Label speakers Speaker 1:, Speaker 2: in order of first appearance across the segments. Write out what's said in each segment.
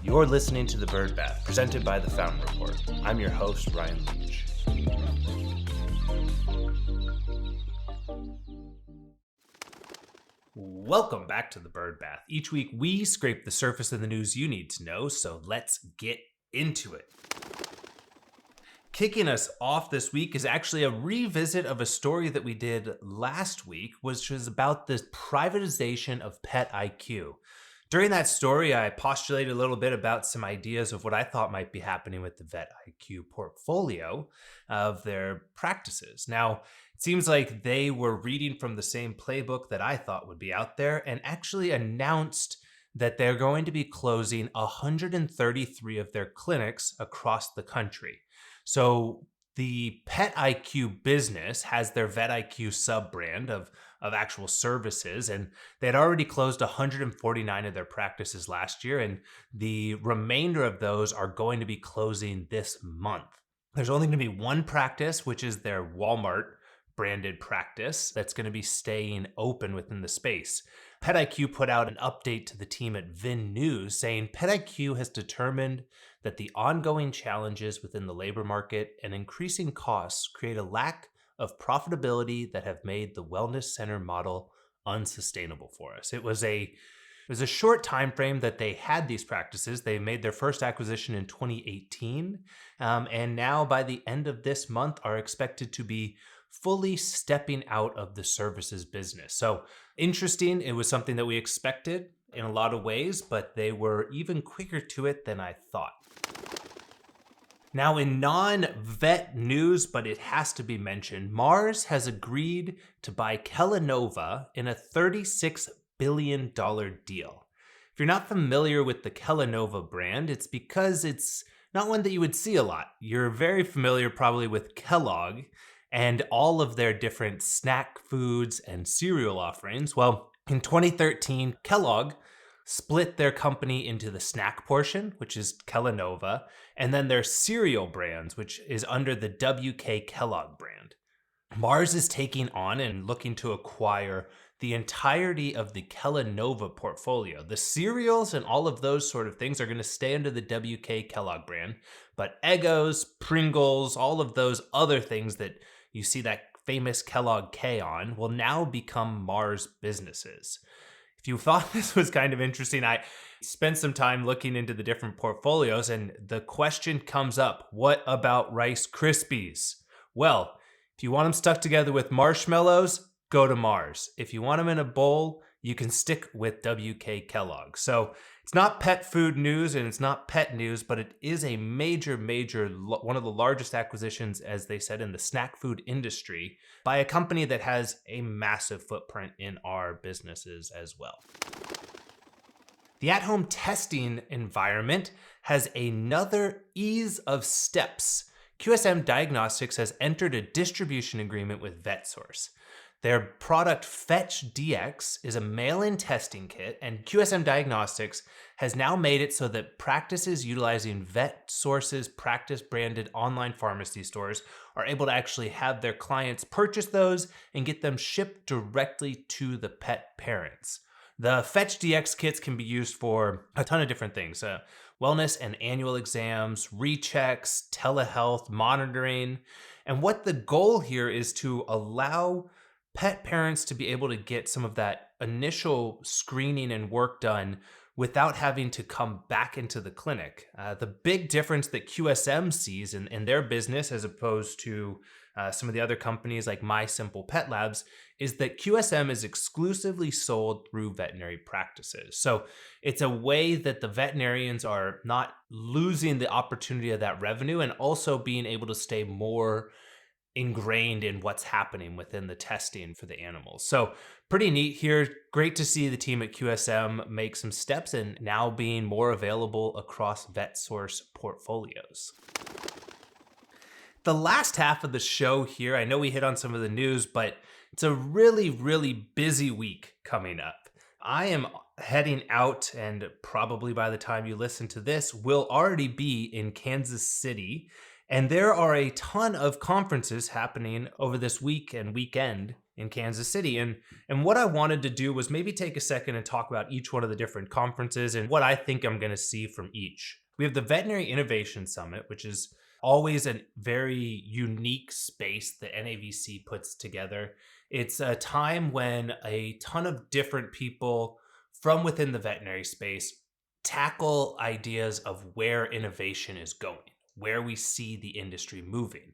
Speaker 1: You're listening to The Bird Bath, presented by The Fountain Report. I'm your host, Ryan Leach. Welcome back to The Bird Bath. Each week, we scrape the surface of the news you need to know, so let's get into it. Kicking us off this week is actually a revisit of a story that we did last week, which was about the privatization of PetIQ. During that story, I postulated a little bit about some ideas of what I thought might be happening with the PetIQ portfolio of their practices. Now, it seems like they were reading from the same playbook that I thought would be out there and actually announced that they're going to be closing 133 of their clinics across the country. So the PetIQ business has their VetIQ sub-brand of actual services, and they had already closed 149 of their practices last year, and the remainder of those are going to be closing this month. There's only going to be one practice, which is their Walmart branded practice, that's going to be staying open within the space. PetIQ put out an update to the team at Vin News saying PetIQ has determined that the ongoing challenges within the labor market and increasing costs create a lack of profitability that have made the wellness center model unsustainable for us. It was a short time frame that they had these practices. They made their first acquisition in 2018, and now by the end of this month are expected to be fully stepping out of the services business. So interesting. It was something that we expected in a lot of ways, but they were even quicker to it than I thought. Now, in non-vet news, but it has to be mentioned, Mars has agreed to buy Kellanova in a $36 billion deal. If you're not familiar with the Kellanova brand, it's because it's not one that you would see a lot. You're very familiar probably with Kellogg and all of their different snack foods and cereal offerings. Well, in 2013, Kellogg split their company into the snack portion, which is Kellanova, and then their cereal brands, which is under the WK Kellogg brand. Mars is taking on and looking to acquire the entirety of the Kellanova portfolio. The cereals and all of those sort of things are going to stay under the WK Kellogg brand, but Eggos, Pringles, all of those other things that you see that famous Kellogg K on will now become Mars businesses. If you thought this was kind of interesting, I spent some time looking into the different portfolios, and the question comes up, what about Rice Krispies? Well, if you want them stuck together with marshmallows, go to Mars. If you want them in a bowl, you can stick with WK Kellogg. So it's not pet food news and it's not pet news, but it is a major, one of the largest acquisitions, as they said, in the snack food industry by a company that has a massive footprint in our businesses as well. The at-home testing environment has another ease of steps. QSM Diagnostics has entered a distribution agreement with VetSource. Their product Fetch DX is a mail-in testing kit, and QSM Diagnostics has now made it so that practices utilizing VetSource's practice-branded online pharmacy stores are able to actually have their clients purchase those and get them shipped directly to the pet parents. The Fetch DX kits can be used for a ton of different things. Wellness and annual exams, rechecks, telehealth, monitoring. And what the goal here is to allow pet parents to be able to get some of that initial screening and work done without having to come back into the clinic. The big difference that QSM sees in their business as opposed to some of the other companies like My Simple Pet Labs is that QSM is exclusively sold through veterinary practices. So it's a way that the veterinarians are not losing the opportunity of that revenue and also being able to stay more ingrained in what's happening within the testing for the animals. So pretty neat here. Great to see the team at QSM make some steps and now being more available across VetSource portfolios. The last half of the show here, I know we hit on some of the news, but it's a really busy week coming up. I am heading out, and probably by the time you listen to this, will already be in Kansas City And there are a ton of conferences happening over this week and weekend in Kansas City. And what I wanted to do was maybe take a second and talk about each one of the different conferences and what I think I'm going to see from each. We have the Veterinary Innovation Summit, which is always a very unique space that NAVC puts together. It's a time when a ton of different people from within the veterinary space tackle ideas of where innovation is going, where we see the industry moving.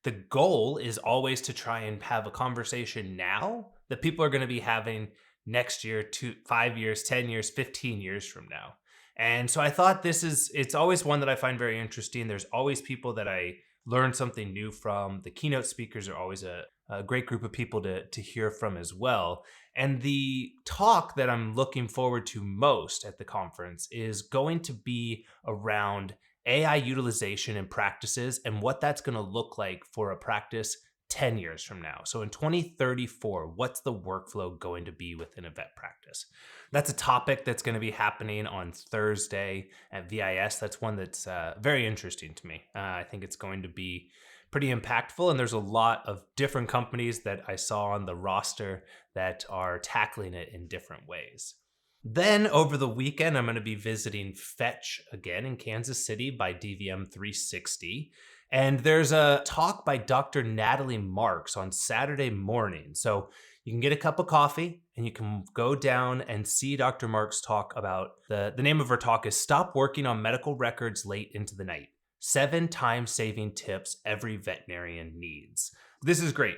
Speaker 1: The goal is always to try and have a conversation now that people are going to be having next year, 5 years, 10 years, 15 years from now. And so I thought it's always one that I find very interesting. There's always people that I learn something new from. The keynote speakers are always a great group of people to hear from as well. And the talk that I'm looking forward to most at the conference is going to be around AI utilization and practices and what that's going to look like for a practice 10 years from now. So in 2034, what's the workflow going to be within a vet practice? That's a topic that's going to be happening on Thursday at VIS. That's one that's very interesting to me. I think it's going to be pretty impactful, and there's a lot of different companies that I saw on the roster that are tackling it in different ways. Then over the weekend, I'm going to be visiting Fetch again in Kansas City by DVM 360. And there's a talk by Dr. Natalie Marks on Saturday morning. So you can get a cup of coffee and you can go down and see Dr. Marks talk about the name of her talk is Stop Working on Medical Records Late into the Night. 7 time-saving tips every veterinarian needs. This is great.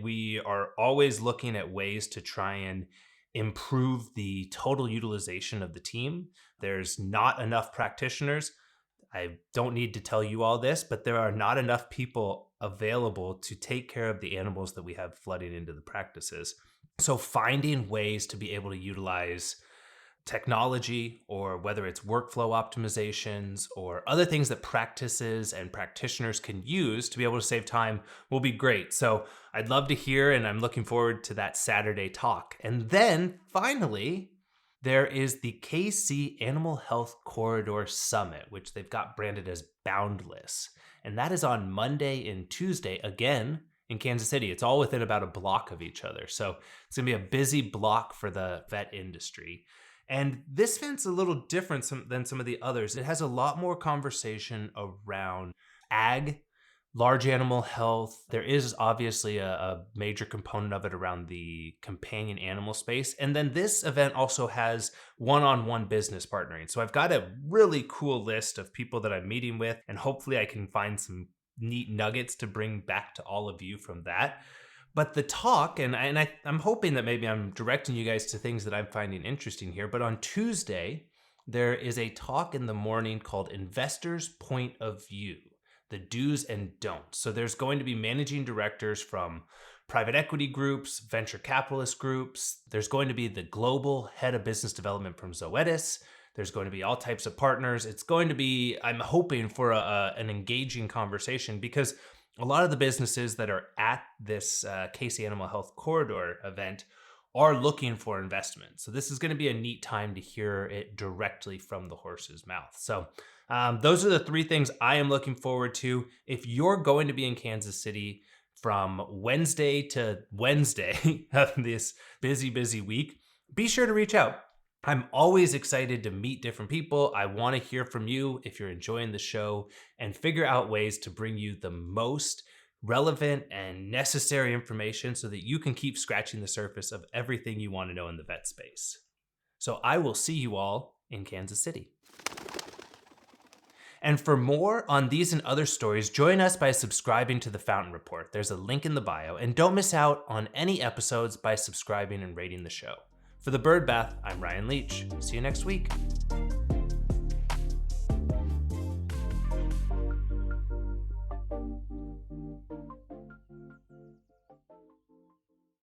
Speaker 1: We are always looking at ways to try and improve the total utilization of the team. There's not enough practitioners. I don't need to tell you all this, but there are not enough people available to take care of the animals that we have flooding into the practices. So finding ways to be able to utilize technology, or whether it's workflow optimizations or other things that practices and practitioners can use to be able to save time will be great. So I'd love to hear, and I'm looking forward to that Saturday talk. And then finally, there is the KC Animal Health Corridor Summit, which they've got branded as Boundless. And that is on Monday and Tuesday, again, in Kansas City. It's all within about a block of each other. So it's going to be a busy block for the vet industry. And this event's a little different than some of the others. It has a lot more conversation around ag, large animal health. There is obviously a major component of it around the companion animal space. And then this event also has one-on-one business partnering. So I've got a really cool list of people that I'm meeting with, and hopefully I can find some neat nuggets to bring back to all of you from that. But the talk, and I'm hoping that maybe I'm directing you guys to things that I'm finding interesting here, but on Tuesday, there is a talk in the morning called Investors' Point of View, the do's and don'ts. So there's going to be managing directors from private equity groups, venture capitalist groups. There's going to be the global head of business development from Zoetis. There's going to be all types of partners. It's going to be, I'm hoping for an engaging conversation, because a lot of the businesses that are at this KC Animal Health Corridor event are looking for investment. So this is going to be a neat time to hear it directly from the horse's mouth. So those are the 3 things I am looking forward to. If you're going to be in Kansas City from Wednesday to Wednesday of this busy week, be sure to reach out. I'm always excited to meet different people. I want to hear from you if you're enjoying the show, and figure out ways to bring you the most relevant and necessary information so that you can keep scratching the surface of everything you want to know in the vet space. So I will see you all in Kansas City. And for more on these and other stories, join us by subscribing to the Fountain Report. There's a link in the bio, and don't miss out on any episodes by subscribing and rating the show. For the Bird Bath, I'm Ryan Leach. See you next week.